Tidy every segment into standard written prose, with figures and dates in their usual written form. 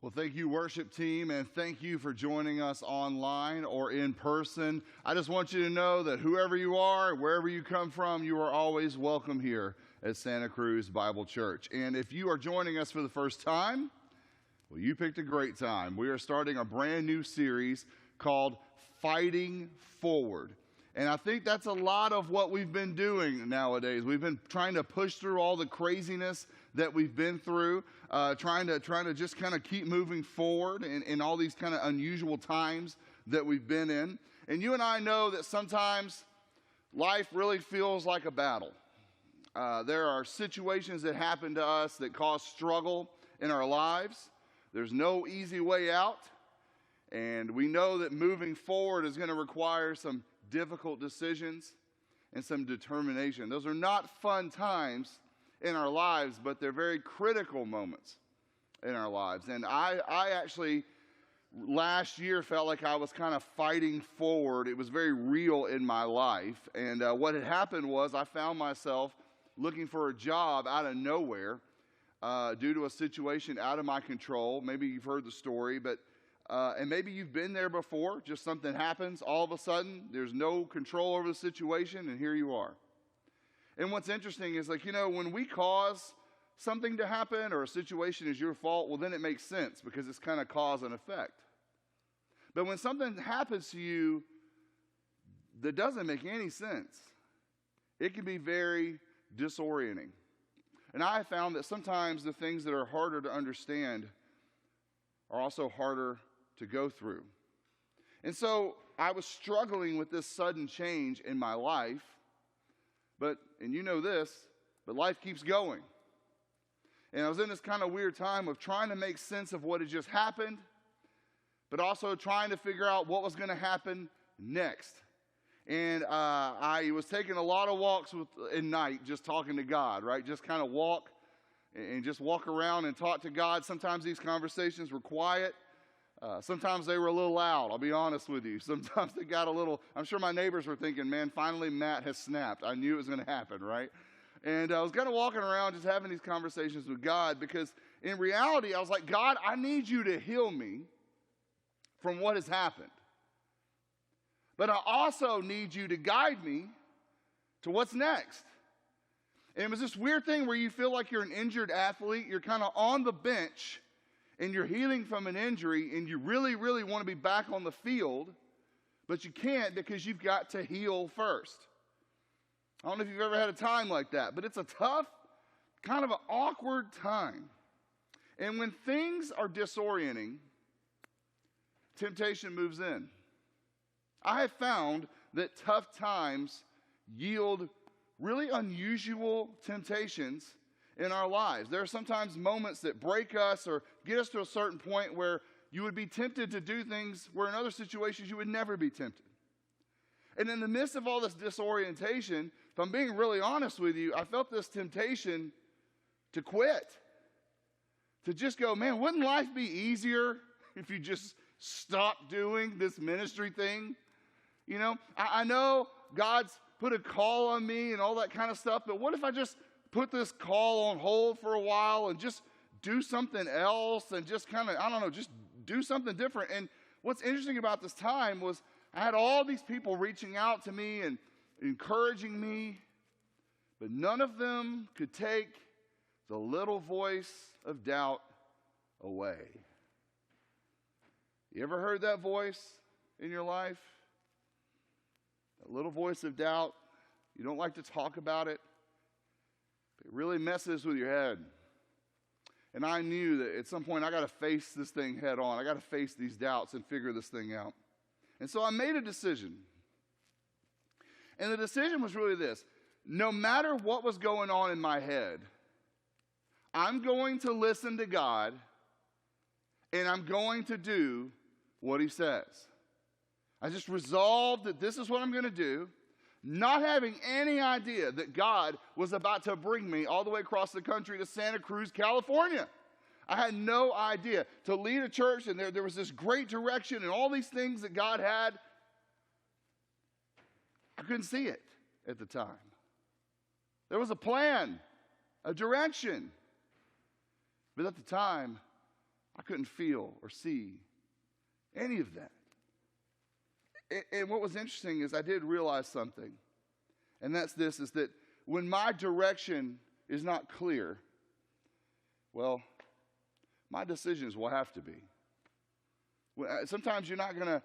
Well, thank you, worship team, and thank you for joining us online or in person. I just want you to know that whoever you are, wherever you come from, you are always welcome here at Santa Cruz Bible Church. And if you are joining us for the first time, well, you picked a great time. We are starting a brand new series called Fighting Forward. And I think that's a lot of what we've been doing nowadays. We've been trying to push through all the craziness that we've been through, trying to just kind of keep moving forward in all these kind of unusual times that we've been in. And you and I know that sometimes life really feels like a battle. There are situations that happen to us that cause struggle in our lives. There's no easy way out. And we know that moving forward is going to require some difficult decisions and some determination. Those are not fun times in our lives, but they're very critical moments in our lives. And I actually, last year, felt like I was kind of fighting forward. It was very real in my life. And what had happened was I found myself looking for a job out of nowhere due to a situation out of my control. Maybe you've heard the story, but and maybe you've been there before. Just something happens. All of a sudden, there's no control over the situation, and here you are. And what's interesting is, when we cause something to happen or a situation is your fault, well, then it makes sense because it's kind of cause and effect. But when something happens to you that doesn't make any sense, it can be very disorienting. And I have found that sometimes the things that are harder to understand are also harder to go through. And so I was struggling with this sudden change in my life, and you know this, but life keeps going. And I was in this kind of weird time of trying to make sense of what had just happened, but also trying to figure out what was going to happen next. And I was taking a lot of walks in night, just talking to God, right? Just kind of walk around and talk to God. Sometimes these conversations were quiet. Sometimes they were a little loud, I'll be honest with you. Sometimes they got I'm sure my neighbors were thinking, man, finally Matt has snapped. I knew it was going to happen, right? And I was kind of walking around just having these conversations with God because in reality, I was like, God, I need you to heal me from what has happened. But I also need you to guide me to what's next. And it was this weird thing where you feel like you're an injured athlete. You're kind of on the bench, and you're healing from an injury, and you really, really want to be back on the field, but you can't because you've got to heal first. I don't know if you've ever had a time like that, but it's a tough, kind of an awkward time. And when things are disorienting, temptation moves in. I have found that tough times yield really unusual temptations in our lives. There are sometimes moments that break us or get us to a certain point where you would be tempted to do things where in other situations you would never be tempted. And in the midst of all this disorientation, if I'm being really honest with you, I felt this temptation to quit. To just go, man, wouldn't life be easier if you just stopped doing this ministry thing? You know, I know God's put a call on me and all that kind of stuff, but what if I just put this call on hold for a while and just do something else and just kind of, just do something different? And what's interesting about this time was I had all these people reaching out to me and encouraging me, but none of them could take the little voice of doubt away. You ever heard that voice in your life? That little voice of doubt. You don't like to talk about it. It really messes with your head. And I knew that at some point I got to face this thing head on. I got to face these doubts and figure this thing out. And so I made a decision. And the decision was really this. No matter what was going on in my head, I'm going to listen to God and I'm going to do what He says. I just resolved that this is what I'm going to do, not having any idea that God was about to bring me all the way across the country to Santa Cruz, California. I had no idea. To lead a church, and there was this great direction and all these things that God had. I couldn't see it at the time. There was a plan, a direction. But at the time, I couldn't feel or see any of that. And what was interesting is I did realize something. And that's this, is that when my direction is not clear, well, my decisions will have to be. Sometimes you're not going to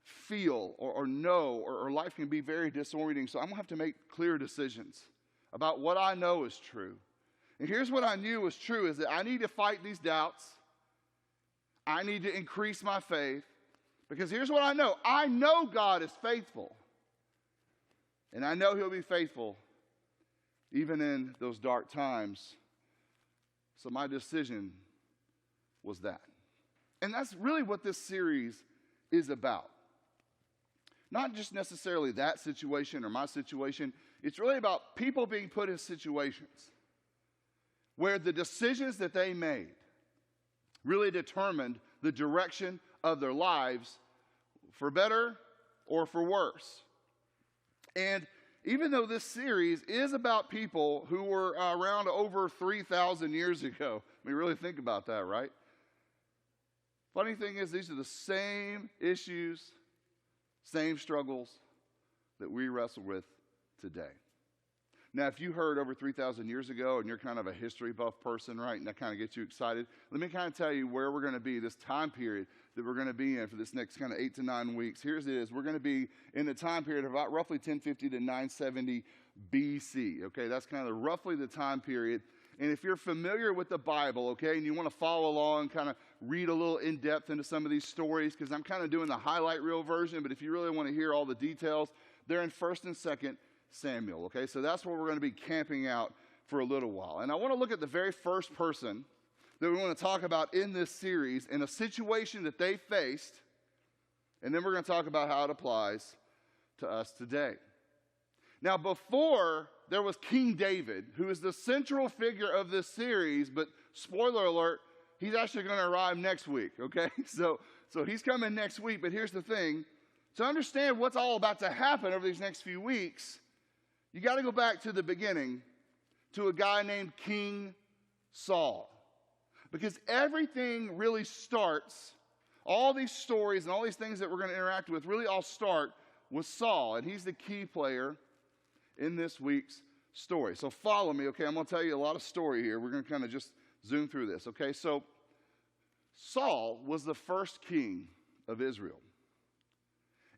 feel or know, or life can be very disorienting. So I'm going to have to make clear decisions about what I know is true. And here's what I knew was true, is that I need to fight these doubts. I need to increase my faith. Because here's what I know. I know God is faithful. And I know he'll be faithful even in those dark times. So my decision was that. And that's really what this series is about. Not just necessarily that situation or my situation. It's really about people being put in situations where the decisions that they made really determined the direction of their lives, for better or for worse. And even though this series is about people who were around over 3,000 years ago, I mean, really think about that, right? Funny thing is, these are the same issues, same struggles that we wrestle with today. Now, if you heard over 3,000 years ago and you're kind of a history buff person, right, and that kind of gets you excited, let me kind of tell you where we're going to be, this time period that we're going to be in for this next kind of 8 to 9 weeks. Here's it is. We're going to be in the time period of about roughly 1050 to 970 BC. Okay, that's kind of roughly the time period. And if you're familiar with the Bible, okay, and you want to follow along, kind of read a little in depth into some of these stories, because I'm kind of doing the highlight reel version, but if you really want to hear all the details, they're in 1st and 2nd Samuel, okay? So that's where we're going to be camping out for a little while. And I want to look at the very first person that we want to talk about in this series in a situation that they faced, and then we're going to talk about how it applies to us today. Now, before there was King David, who is the central figure of this series, but spoiler alert, he's actually going to arrive next week, okay? So he's coming next week, but here's the thing. To understand what's all about to happen over these next few weeks, you got to go back to the beginning, to a guy named King Saul. Because everything really starts, all these stories and all these things that we're going to interact with really all start with Saul. And he's the key player in this week's story. So follow me, okay? I'm going to tell you a lot of story here. We're going to kind of just zoom through this, okay? So Saul was the first king of Israel.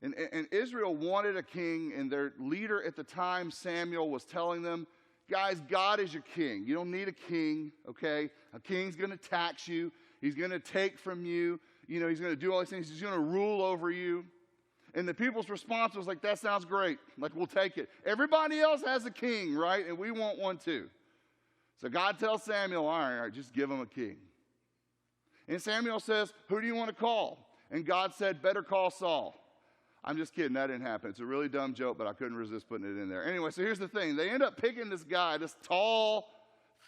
And Israel wanted a king, and their leader at the time, Samuel, was telling them, guys, God is your king. You don't need a king, okay? A king's going to tax you. He's going to take from you. You know, he's going to do all these things. He's going to rule over you. And the people's response was like, that sounds great. Like, we'll take it. Everybody else has a king, right? And we want one too. So God tells Samuel, all right, just give him a king. And Samuel says, who do you want to call? And God said, better call Saul. I'm just kidding. That didn't happen. It's a really dumb joke, but I couldn't resist putting it in there. Anyway, so here's the thing. They end up picking this guy, this tall,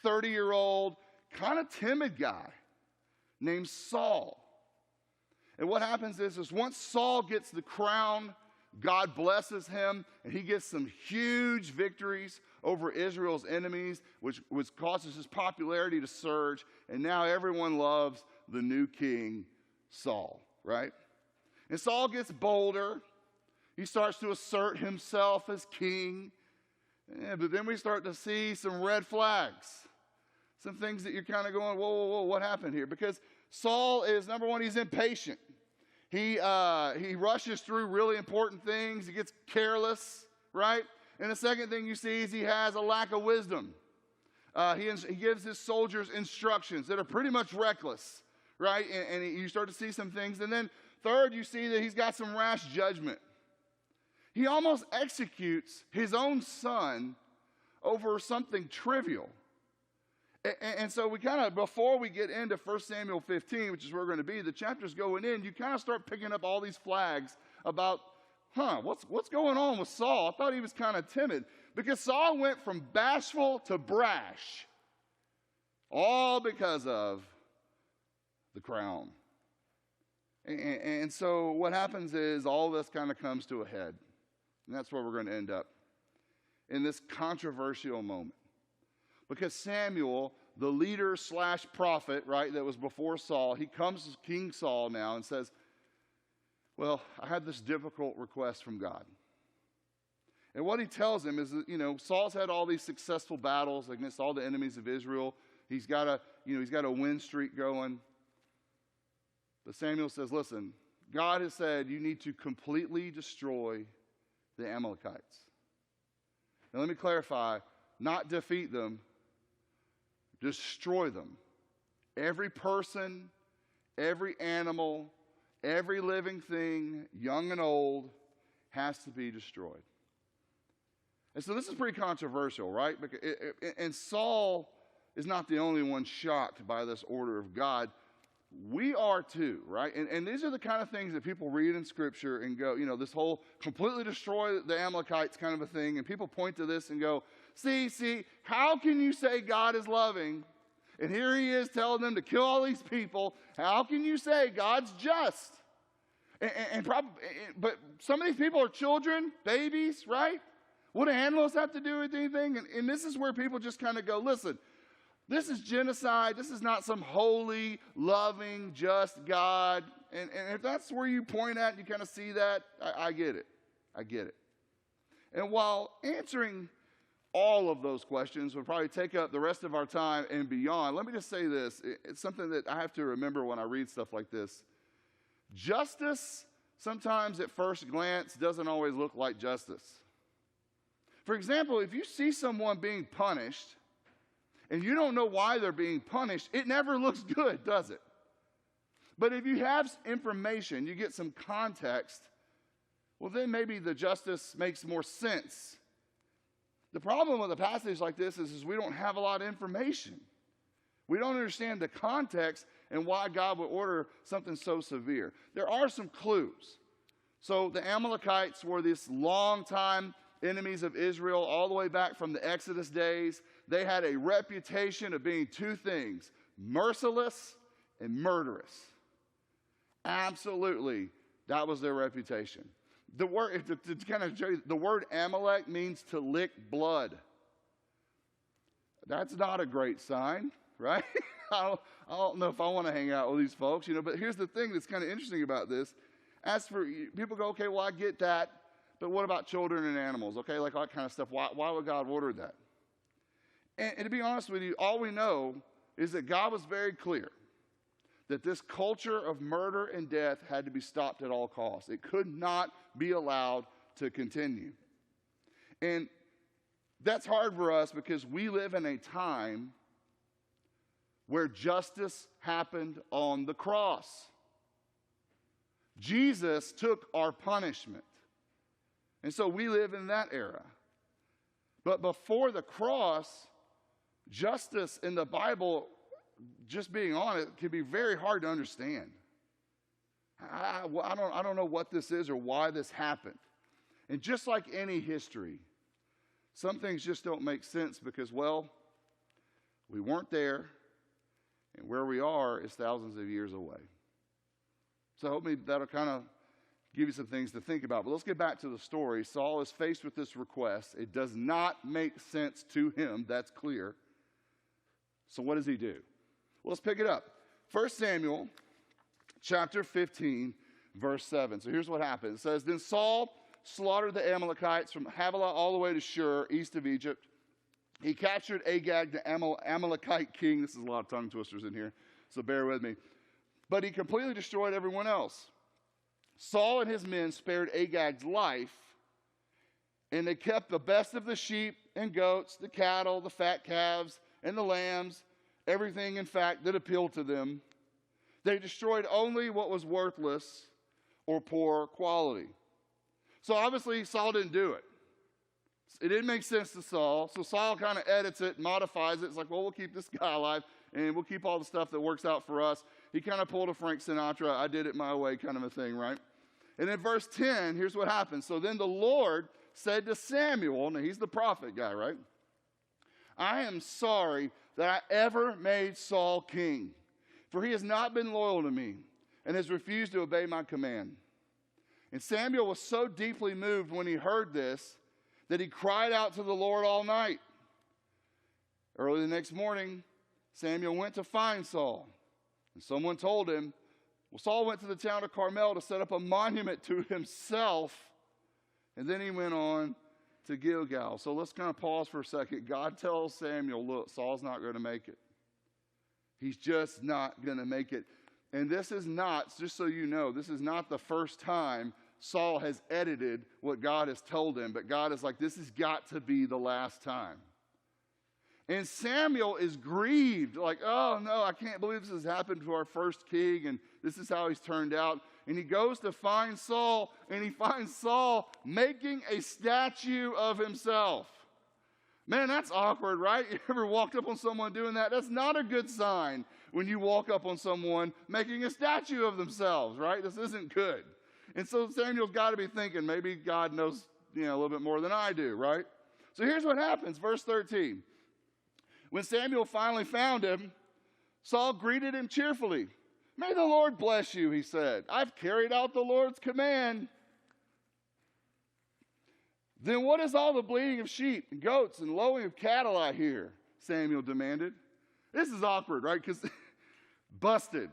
30-year-old, kind of timid guy named Saul. And what happens is once Saul gets the crown, God blesses him, and he gets some huge victories over Israel's enemies, which causes his popularity to surge, and now everyone loves the new king, Saul, right? And Saul gets bolder. He starts to assert himself as king. Yeah, but then we start to see some red flags. Some things that you're kind of going, whoa, what happened here? Because Saul is, number one, he's impatient. He rushes through really important things. He gets careless, right? And the second thing you see is he has a lack of wisdom. He gives his soldiers instructions that are pretty much reckless, right? And you start to see some things. And then third, you see that he's got some rash judgment. He almost executes his own son over something trivial. And so we kind of, before we get into 1 Samuel 15, which is where we're going to be, the chapters going in, you kind of start picking up all these flags about, what's going on with Saul? I thought he was kind of timid. Because Saul went from bashful to brash, all because of the crown. And so what happens is all this kind of comes to a head. And that's where we're going to end up, in this controversial moment. Because Samuel, the leader slash prophet, right, that was before Saul, he comes to King Saul now and says, well, I had this difficult request from God. And what he tells him is that, Saul's had all these successful battles against all the enemies of Israel. He's got a win streak going. But Samuel says, listen, God has said you need to completely destroy the Amalekites. Now let me clarify, not defeat them, destroy them. Every person, every animal, every living thing, young and old, has to be destroyed. And so this is pretty controversial, right? And Saul is not the only one shocked by this order of God. We are too, right? And these are the kind of things that people read in Scripture and go, this whole completely destroy the Amalekites kind of a thing. And people point to this and go, see, how can you say God is loving? And here he is telling them to kill all these people. How can you say God's just? But some of these people are children, babies, right? What do animals have to do with anything? And this is where people just kind of go, listen, this is genocide. This is not some holy, loving, just God. And if that's where you point at and you kind of see that, I get it. I get it. And while answering all of those questions would probably take up the rest of our time and beyond, let me just say this. It's something that I have to remember when I read stuff like this. Justice, sometimes at first glance, doesn't always look like justice. For example, if you see someone being punished and you don't know why they're being punished, it never looks good, does it? But if you have information, you get some context, well, then maybe the justice makes more sense. The problem with a passage like this is we don't have a lot of information. We don't understand the context and why God would order something so severe. There are some clues. So the Amalekites were this long-time enemies of Israel all the way back from the Exodus days. They had a reputation of being two things, merciless and murderous. Absolutely, that was their reputation. The word, to kind of show you, the word Amalek means to lick blood. That's not a great sign, right? I don't know if I want to hang out with these folks, but here's the thing that's kind of interesting about this. As for, people go, okay, well, I get that, but what about children and animals? Okay, like all that kind of stuff. Why would God order that? And to be honest with you, all we know is that God was very clear that this culture of murder and death had to be stopped at all costs. It could not be allowed to continue. And that's hard for us because we live in a time where justice happened on the cross. Jesus took our punishment. And so we live in that era. But before the cross, justice in the Bible, just being honest, can be very hard to understand. I don't know what this is or why this happened. And just like any history, some things just don't make sense because, well, we weren't there, and where we are is thousands of years away. So hopefully that'll kind of give you some things to think about. But let's get back to the story. Saul is faced with this request. It does not make sense to him. That's clear. So what does he do? Well, let's pick it up. 1 Samuel chapter 15, verse 7. So here's what happens. It says, Then Saul slaughtered the Amalekites from Havilah all the way to Shur, east of Egypt. He captured Agag, the Amalekite king. This is a lot of tongue twisters in here, so bear with me. But he completely destroyed everyone else. Saul and his men spared Agag's life, and they kept the best of the sheep and goats, the cattle, the fat calves, and the lambs, everything, in fact, that appealed to them. They destroyed only what was worthless or poor quality. So obviously, Saul didn't do it. It didn't make sense to Saul. So Saul kind of edits it, modifies it. It's like, well, we'll keep this guy alive, and we'll keep all the stuff that works out for us. He kind of pulled a Frank Sinatra, I did it my way kind of a thing, right? And in verse 10, here's what happens. So then the Lord said to Samuel, now he's the prophet guy, right? I am sorry that I ever made Saul king, for he has not been loyal to me and has refused to obey my command. And Samuel was so deeply moved when he heard this that he cried out to the Lord all night. Early the next morning, Samuel went to find Saul. And someone told him, well, Saul went to the town of Carmel to set up a monument to himself. And then he went on to Gilgal. So let's kind of pause for a second. God tells Samuel, look, Saul's not going to make it. He's just not going to make it. And this is not, just so you know, this is not the first time Saul has edited what God has told him. But God is like, this has got to be the last time. And Samuel is grieved, like, oh no, I can't believe this has happened to our first king, and this is how he's turned out. And he goes to find Saul, and he finds Saul making a statue of himself. Man, that's awkward, right? You ever walked up on someone doing that? That's not a good sign when you walk up on someone making a statue of themselves, right? This isn't good. And so Samuel's got to be thinking, maybe God knows, a little bit more than I do, right? So here's what happens, verse 13. When Samuel finally found him, Saul greeted him cheerfully. May the Lord bless you, he said. I've carried out the Lord's command. Then what is all the bleating of sheep and goats and lowing of cattle I hear? Samuel demanded. This is awkward, right? Because busted.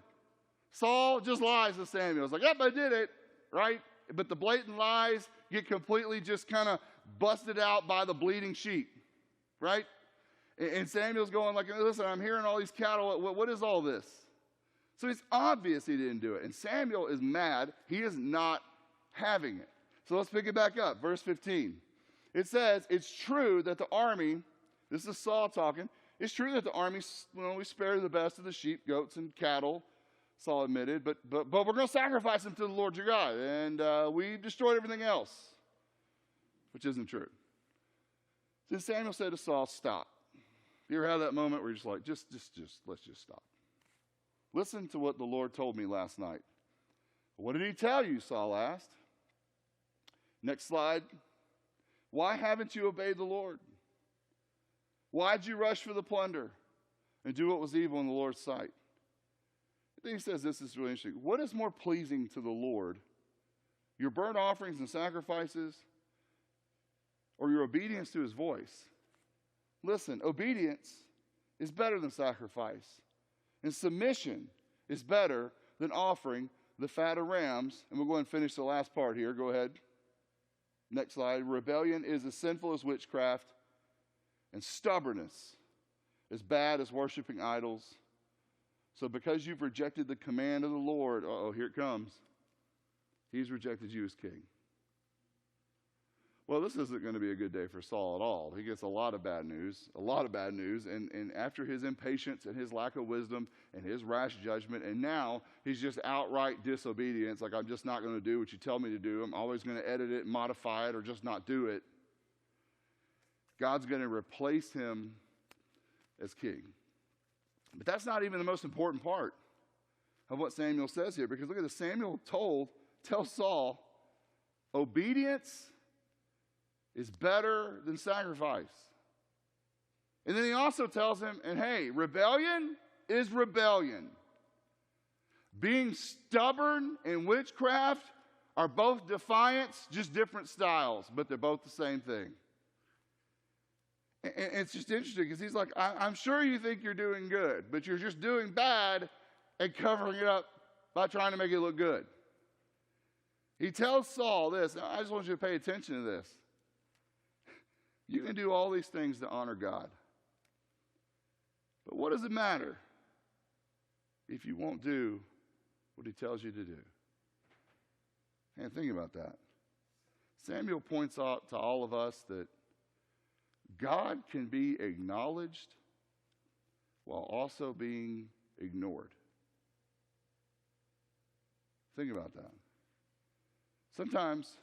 Saul just lies to Samuel. It's like, yep, I did it, right? But the blatant lies get completely just kind of busted out by the bleating sheep, right? And Samuel's going like, listen, I'm hearing all these cattle. What is all this? So it's obvious he didn't do it. And Samuel is mad. He is not having it. So let's pick it back up. Verse 15. It says, it's true that the army, this is Saul talking, it's true that the army, we spare the best of the sheep, goats, and cattle, Saul admitted, but we're going to sacrifice them to the Lord your God. And we destroyed everything else, which isn't true. Then Samuel said to Saul, stop. You ever have that moment where you're just like, let's just stop. Listen to what the Lord told me last night. What did he tell you? Saul asked. Next slide. Why haven't you obeyed the Lord? Why'd you rush for the plunder and do what was evil in the Lord's sight? Then he says this is really interesting. What is more pleasing to the Lord? Your burnt offerings and sacrifices, or your obedience to his voice? Listen, obedience is better than sacrifice. And submission is better than offering the fat of rams. And we'll go ahead and finish the last part here. Go ahead. Next slide. Rebellion is as sinful as witchcraft, and stubbornness as bad as worshiping idols. So because you've rejected the command of the Lord, here it comes. He's rejected you as king. Well, this isn't going to be a good day for Saul at all. He gets a lot of bad news. And after his impatience and his lack of wisdom and his rash judgment, and now he's just outright disobedience, like I'm just not going to do what you tell me to do. I'm always going to edit it, modify it, or just not do it. God's going to replace him as king. But that's not even the most important part of what Samuel says here, because look at this. Samuel tells Saul, obedience is better than sacrifice. And then he also tells him, and hey, rebellion is rebellion. Being stubborn and witchcraft are both defiance, just different styles, but they're both the same thing. And it's just interesting because he's like, I'm sure you think you're doing good, but you're just doing bad and covering it up by trying to make it look good. He tells Saul this. Now, I just want you to pay attention to this. You can do all these things to honor God. But what does it matter if you won't do what he tells you to do? And think about that. Samuel points out to all of us that God can be acknowledged while also being ignored. Think about that. Sometimes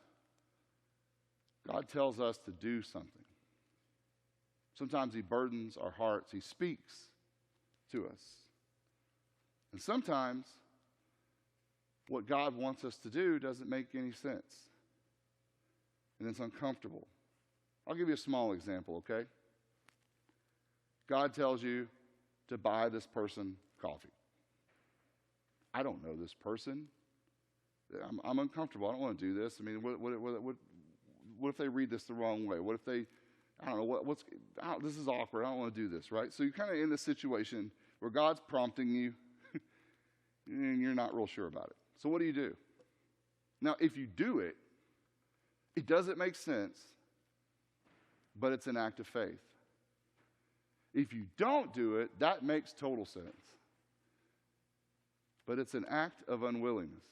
God tells us to do something. Sometimes he burdens our hearts. He speaks to us. And sometimes what God wants us to do doesn't make any sense. And it's uncomfortable. I'll give you a small example, okay? God tells you to buy this person coffee. I don't know this person. I'm uncomfortable. I don't want to do this. I mean, what if they read this the wrong way? What if they, I don't know, this is awkward. I don't want to do this, right? So you're kind of in this situation where God's prompting you and you're not real sure about it. So what do you do? Now, if you do it, it doesn't make sense, but it's an act of faith. If you don't do it, that makes total sense. But it's an act of unwillingness.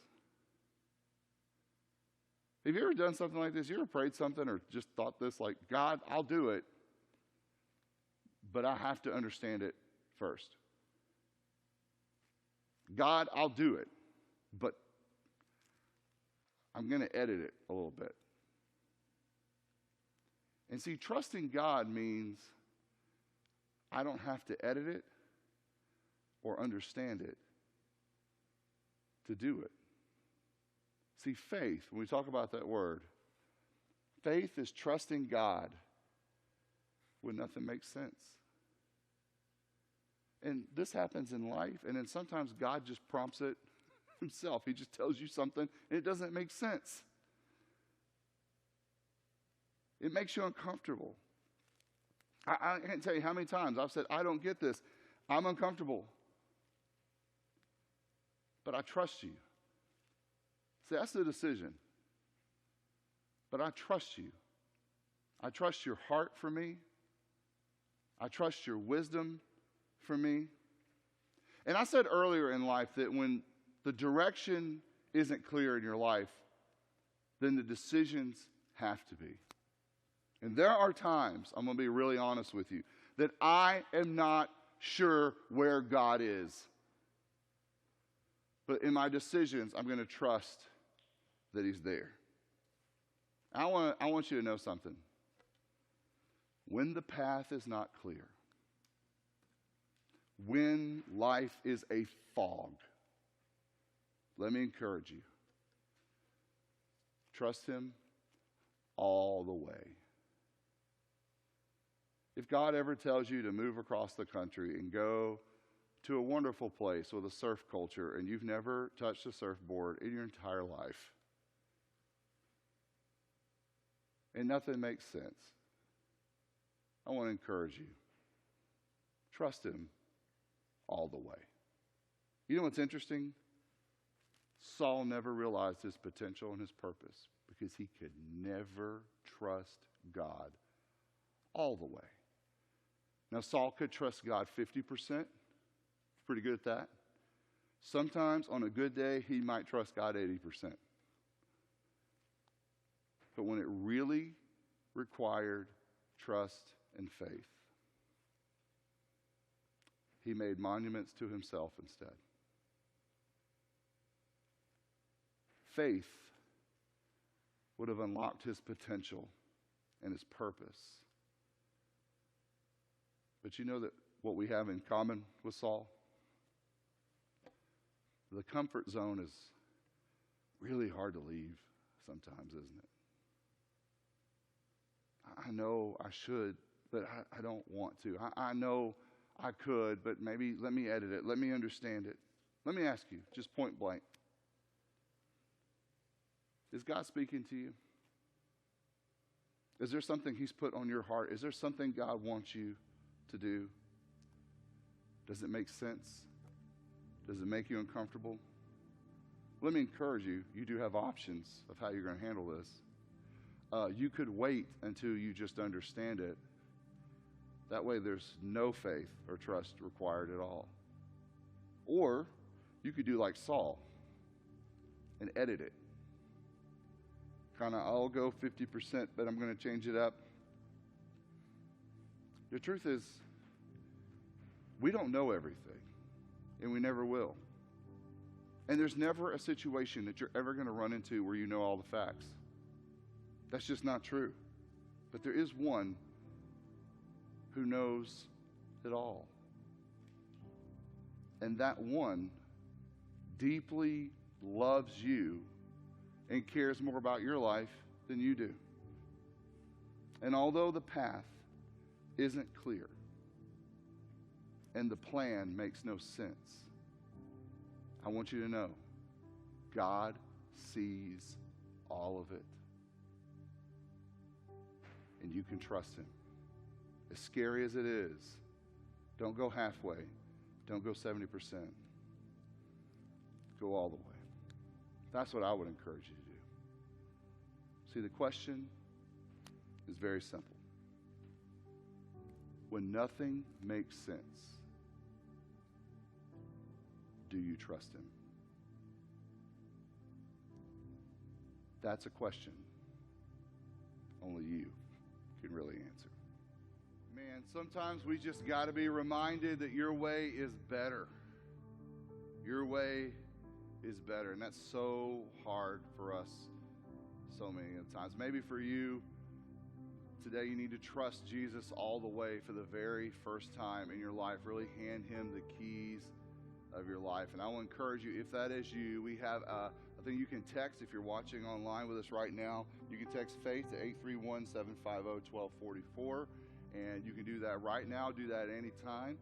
Have you ever done something like this? You ever prayed something or just thought this like, God, I'll do it, but I have to understand it first. God, I'll do it, but I'm going to edit it a little bit. And see, trusting God means I don't have to edit it or understand it to do it. See, faith, when we talk about that word, faith is trusting God when nothing makes sense. And this happens in life, and then sometimes God just prompts it himself. He just tells you something, and it doesn't make sense. It makes you uncomfortable. I can't tell you how many times I've said, I don't get this. I'm uncomfortable. But I trust you. See, that's the decision. But I trust you. I trust your heart for me. I trust your wisdom for me. And I said earlier in life that when the direction isn't clear in your life, then the decisions have to be. And there are times, I'm going to be really honest with you, that I am not sure where God is. But in my decisions, I'm going to trust that he's there. I want you to know something. When the path is not clear, when life is a fog, let me encourage you. Trust him all the way. If God ever tells you to move across the country and go to a wonderful place with a surf culture and you've never touched a surfboard in your entire life, and nothing makes sense, I want to encourage you. Trust him all the way. You know what's interesting? Saul never realized his potential and his purpose because he could never trust God all the way. Now, Saul could trust God 50%. Pretty good at that. Sometimes on a good day, he might trust God 80%. But when it really required trust and faith, he made monuments to himself instead. Faith would have unlocked his potential and his purpose. But you know that what we have in common with Saul? The comfort zone is really hard to leave sometimes, isn't it? I know I should, but I don't want to. I know I could, but maybe let me edit it. Let me understand it. Let me ask you, just point blank. Is God speaking to you? Is there something he's put on your heart? Is there something God wants you to do? Does it make sense? Does it make you uncomfortable? Let me encourage you, you do have options of how you're going to handle this. You could wait until you just understand it. That way there's no faith or trust required at all. Or you could do like Saul and edit it. Kind of, I'll go 50%, but I'm going to change it up. The truth is, we don't know everything, and we never will. And there's never a situation that you're ever going to run into where you know all the facts. That's just not true. But there is one who knows it all. And that one deeply loves you and cares more about your life than you do. And although the path isn't clear and the plan makes no sense, I want you to know God sees all of it. And you can trust him. As scary as it is, don't go halfway. Don't go 70%. Go all the way. That's what I would encourage you to do. See, the question is very simple. When nothing makes sense, do you trust him? That's a question only you can really answer. Man, sometimes we just got to be reminded that your way is better. Your way is better. And that's so hard for us so many times. Maybe for you, today you need to trust Jesus all the way for the very first time in your life. Really hand him the keys of your life. And I will encourage you, if that is you, we have I think you can text, if you're watching online with us right now, you can text faith to 831-750-1244. And you can do that right now. Do that anytime.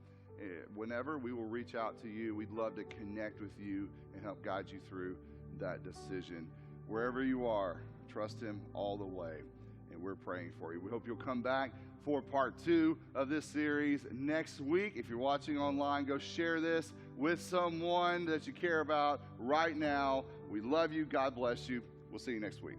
Whenever, we will reach out to you. We'd love to connect with you and help guide you through that decision. Wherever you are, trust him all the way. And we're praying for you. We hope you'll come back for part 2 of this series next week. If you're watching online, go share this with someone that you care about right now. We love you. God bless you. We'll see you next week.